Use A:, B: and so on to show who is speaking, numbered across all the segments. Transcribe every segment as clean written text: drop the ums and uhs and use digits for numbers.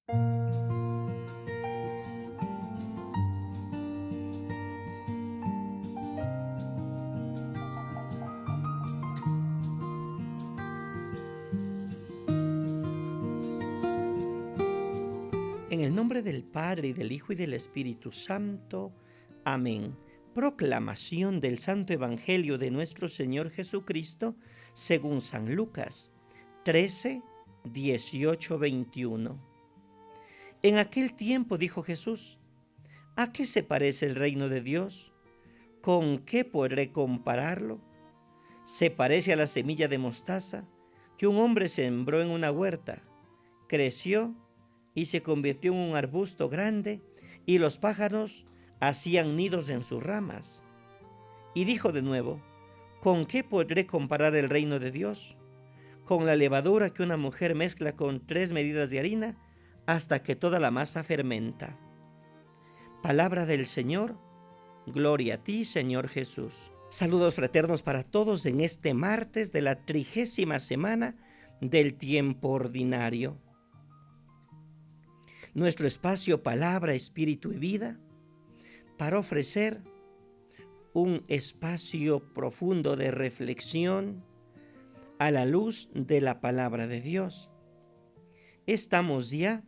A: En el nombre del Padre, y del Hijo, y del Espíritu Santo. Amén. Proclamación del Santo Evangelio de nuestro Señor Jesucristo según San Lucas 13, 18, 21. En aquel tiempo dijo Jesús: ¿A qué se parece el reino de Dios? ¿Con qué podré compararlo? Se parece a la semilla de mostaza que un hombre sembró en una huerta. Creció y se convirtió en un arbusto grande, y los pájaros hacían nidos en sus ramas. Y dijo de nuevo: ¿Con qué podré comparar el reino de Dios? Con la levadura que una mujer mezcla con 3 medidas de harina hasta que toda la masa fermenta. Palabra del Señor. Gloria a ti, Señor Jesús. Saludos fraternos para todos en este martes de la 30ª semana del tiempo ordinario. Nuestro espacio Palabra, Espíritu y Vida, para ofrecer un espacio profundo de reflexión a la luz de la Palabra de Dios. Estamos ya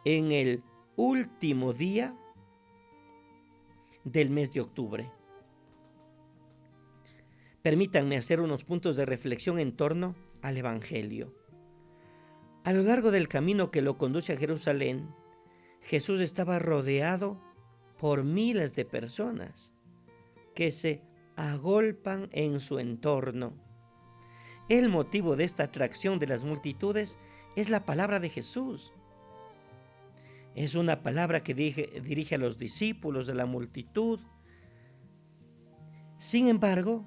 A: en el último día del mes de octubre. Permítanme hacer unos puntos de reflexión en torno al Evangelio. A lo largo del camino que lo conduce a Jerusalén, Jesús estaba rodeado por miles de personas que se agolpan en su entorno. El motivo de esta atracción de las multitudes es la palabra de Jesús. Es una palabra que dirige a los discípulos de la multitud. Sin embargo,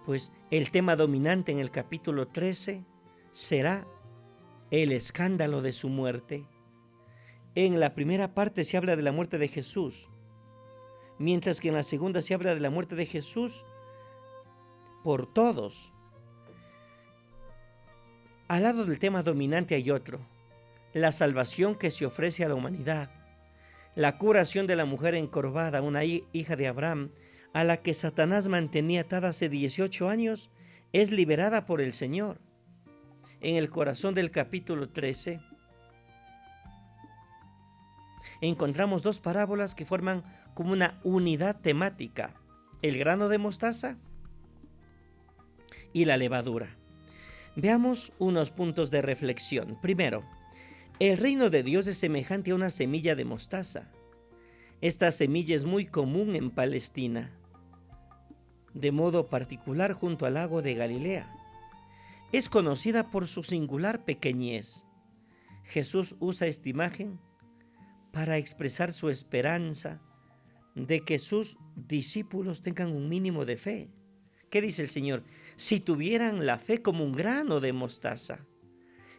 A: pues el tema dominante en el capítulo 13 será el escándalo de su muerte. En la primera parte se habla de la muerte de Jesús, mientras que en la segunda se habla de la muerte de Jesús por todos. Al lado del tema dominante hay otro: la salvación que se ofrece a la humanidad. La curación de la mujer encorvada, una hija de Abraham, a la que Satanás mantenía atada hace 18 años, es liberada por el Señor. En el corazón del capítulo 13 encontramos 2 parábolas que forman como una unidad temática: el grano de mostaza y la levadura. Veamos unos puntos de reflexión. Primero, el reino de Dios es semejante a una semilla de mostaza. Esta semilla es muy común en Palestina, de modo particular junto al lago de Galilea. Es conocida por su singular pequeñez. Jesús usa esta imagen para expresar su esperanza de que sus discípulos tengan un mínimo de fe. ¿Qué dice el Señor? Si tuvieran la fe como un grano de mostaza.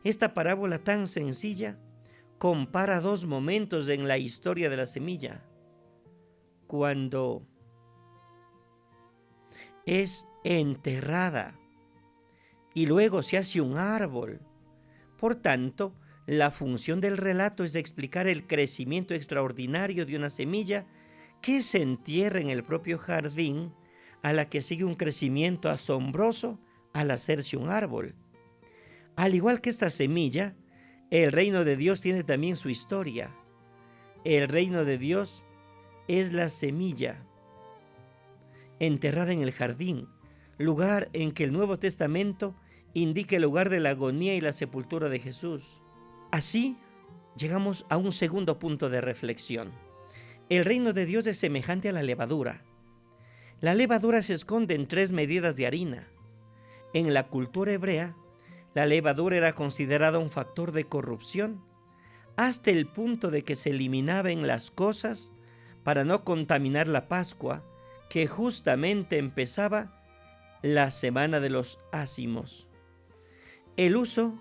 A: Esta parábola tan sencilla compara 2 momentos en la historia de la semilla: cuando es enterrada y luego se hace un árbol. Por tanto, la función del relato es de explicar el crecimiento extraordinario de una semilla que se entierra en el propio jardín, a la que sigue un crecimiento asombroso al hacerse un árbol. Al igual que esta semilla, el reino de Dios tiene también su historia. El reino de Dios es la semilla enterrada en el jardín, lugar en que el Nuevo Testamento indica el lugar de la agonía y la sepultura de Jesús. Así, llegamos a un segundo punto de reflexión. El reino de Dios es semejante a la levadura. La levadura se esconde en 3 medidas de harina. En la cultura hebrea, la levadura era considerada un factor de corrupción, hasta el punto de que se eliminaban las cosas para no contaminar la Pascua, que justamente empezaba la semana de los ázimos. El uso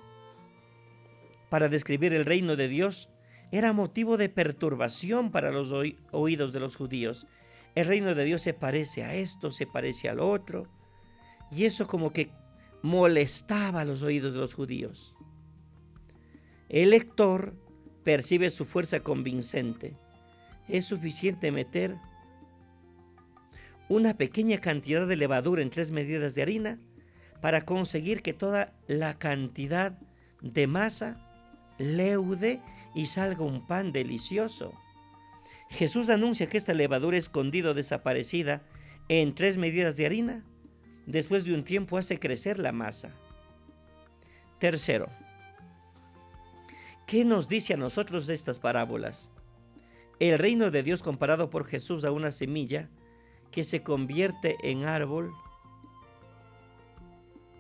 A: para describir el reino de Dios era motivo de perturbación para los oídos de los judíos. El reino de Dios se parece a esto, se parece al otro, y eso como que molestaba a los oídos de los judíos. El lector percibe su fuerza convincente. Es suficiente meter una pequeña cantidad de levadura en 3 medidas de harina para conseguir que toda la cantidad de masa leude y salga un pan delicioso. Jesús anuncia que esta levadura escondida o desaparecida en 3 medidas de harina, después de un tiempo hace crecer la masa. Tercero, ¿qué nos dice a nosotros de estas parábolas? El reino de Dios comparado por Jesús a una semilla que se convierte en árbol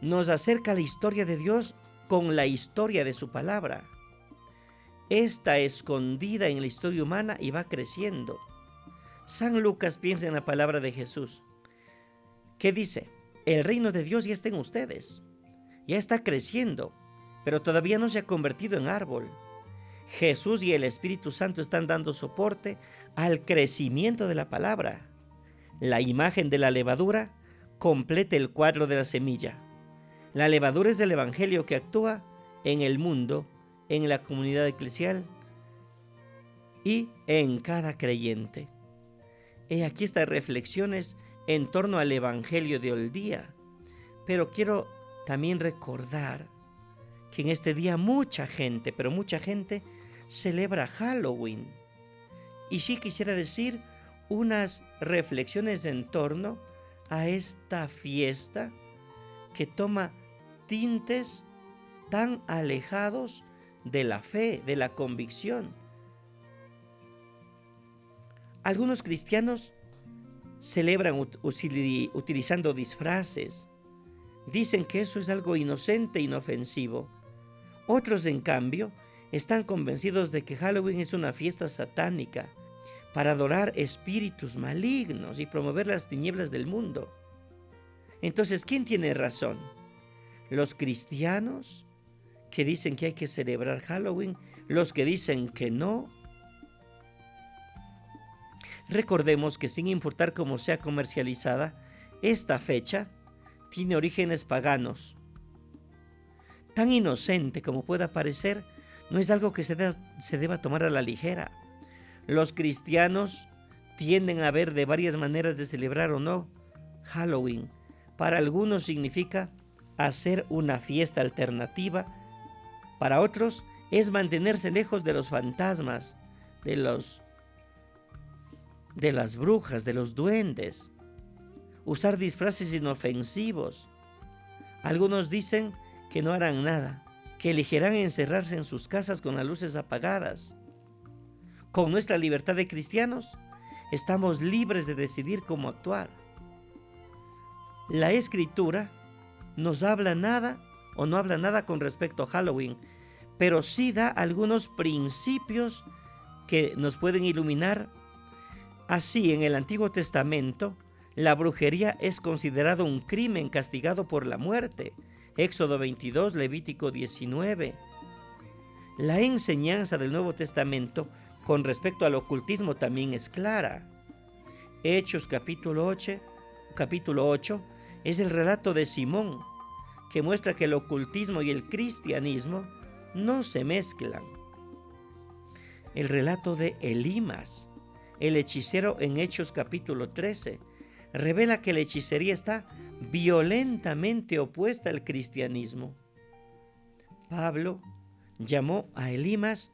A: nos acerca a la historia de Dios con la historia de su palabra. Está escondida en la historia humana y va creciendo. San Lucas piensa en la palabra de Jesús, que dice: el reino de Dios ya está en ustedes, ya está creciendo, pero todavía no se ha convertido en árbol. Jesús y el Espíritu Santo están dando soporte al crecimiento de la palabra. La imagen de la levadura completa el cuadro de la semilla. La levadura es el Evangelio que actúa en el mundo, en la comunidad eclesial y en cada creyente. He aquí estas reflexiones en torno al Evangelio de hoy día. Pero quiero también recordar que en este día mucha gente celebra Halloween. Y sí quisiera decir unas reflexiones en torno a esta fiesta que toma tintes tan alejados de la fe, de la convicción. Algunos cristianos celebran utilizando disfraces. Dicen que eso es algo inocente e inofensivo. Otros, en cambio, están convencidos de que Halloween es una fiesta satánica para adorar espíritus malignos y promover las tinieblas del mundo. Entonces, ¿quién tiene razón? ¿Los cristianos que dicen que hay que celebrar Halloween? ¿Los que dicen que no? Recordemos que sin importar cómo sea comercializada, esta fecha tiene orígenes paganos. Tan inocente como pueda parecer, no es algo que se deba tomar a la ligera. Los cristianos tienden a ver de varias maneras de celebrar o no Halloween. Para algunos significa hacer una fiesta alternativa. Para otros es mantenerse lejos de los fantasmas, de las brujas, de los duendes. Usar disfraces inofensivos. Algunos dicen que no harán nada, que elegirán encerrarse en sus casas con las luces apagadas. Con nuestra libertad de cristianos, estamos libres de decidir cómo actuar. La Escritura nos habla nada o no habla nada con respecto a Halloween, pero sí da algunos principios que nos pueden iluminar. Así, en el Antiguo Testamento, la brujería es considerado un crimen castigado por la muerte. Éxodo 22, Levítico 19. La enseñanza del Nuevo Testamento con respecto al ocultismo también es clara. Hechos capítulo 8 es el relato de Simón, que muestra que el ocultismo y el cristianismo no se mezclan. El relato de Elimas, el hechicero, en Hechos capítulo 13, revela que la hechicería está violentamente opuesta al cristianismo. Pablo llamó a Elimas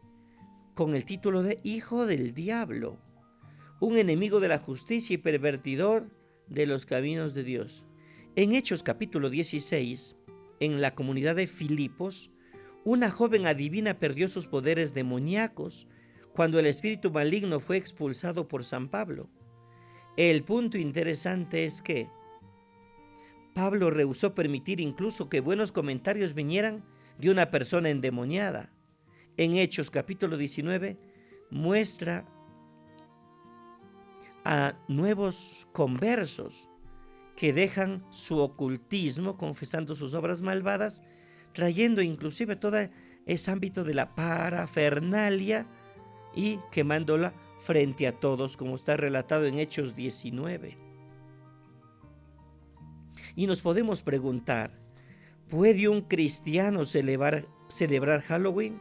A: con el título de hijo del diablo, un enemigo de la justicia y pervertidor de los caminos de Dios. En Hechos capítulo 16, en la comunidad de Filipos, una joven adivina perdió sus poderes demoníacos cuando el espíritu maligno fue expulsado por San Pablo. El punto interesante es que Pablo rehusó permitir incluso que buenos comentarios vinieran de una persona endemoniada. En Hechos capítulo 19 muestra a nuevos conversos que dejan su ocultismo confesando sus obras malvadas, trayendo inclusive todo ese ámbito de la parafernalia y quemándola frente a todos, como está relatado en Hechos 19. Y nos podemos preguntar, ¿puede un cristiano celebrar Halloween?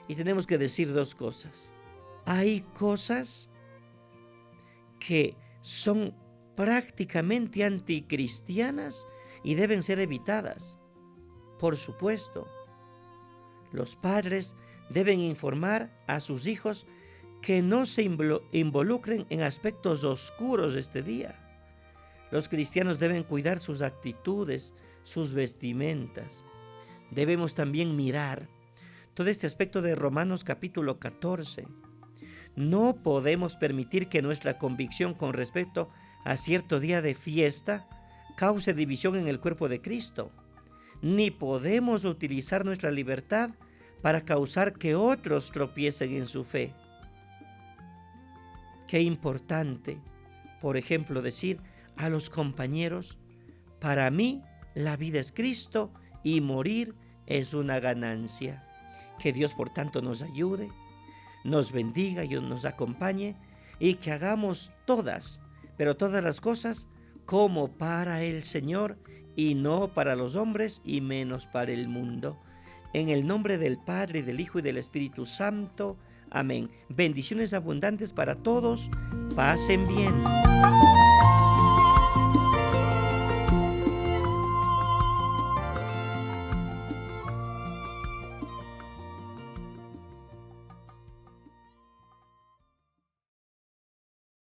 A: Y tenemos que decir dos cosas. Hay cosas que son prácticamente anticristianas y deben ser evitadas. Por supuesto, los padres deben informar a sus hijos que no se involucren en aspectos oscuros de este día. Los cristianos deben cuidar sus actitudes, sus vestimentas. Debemos también mirar todo este aspecto de Romanos capítulo 14. No podemos permitir que nuestra convicción con respecto a cierto día de fiesta cause división en el cuerpo de Cristo, ni podemos utilizar nuestra libertad para causar que otros tropiecen en su fe. Qué importante, por ejemplo, decir a los compañeros: para mí la vida es Cristo y morir es una ganancia. Que Dios, por tanto, nos ayude, nos bendiga y nos acompañe, y que hagamos todas, pero todas las cosas como para el Señor y no para los hombres y menos para el mundo. En el nombre del Padre, y del Hijo y del Espíritu Santo. Amén. Bendiciones abundantes para todos. Pasen bien.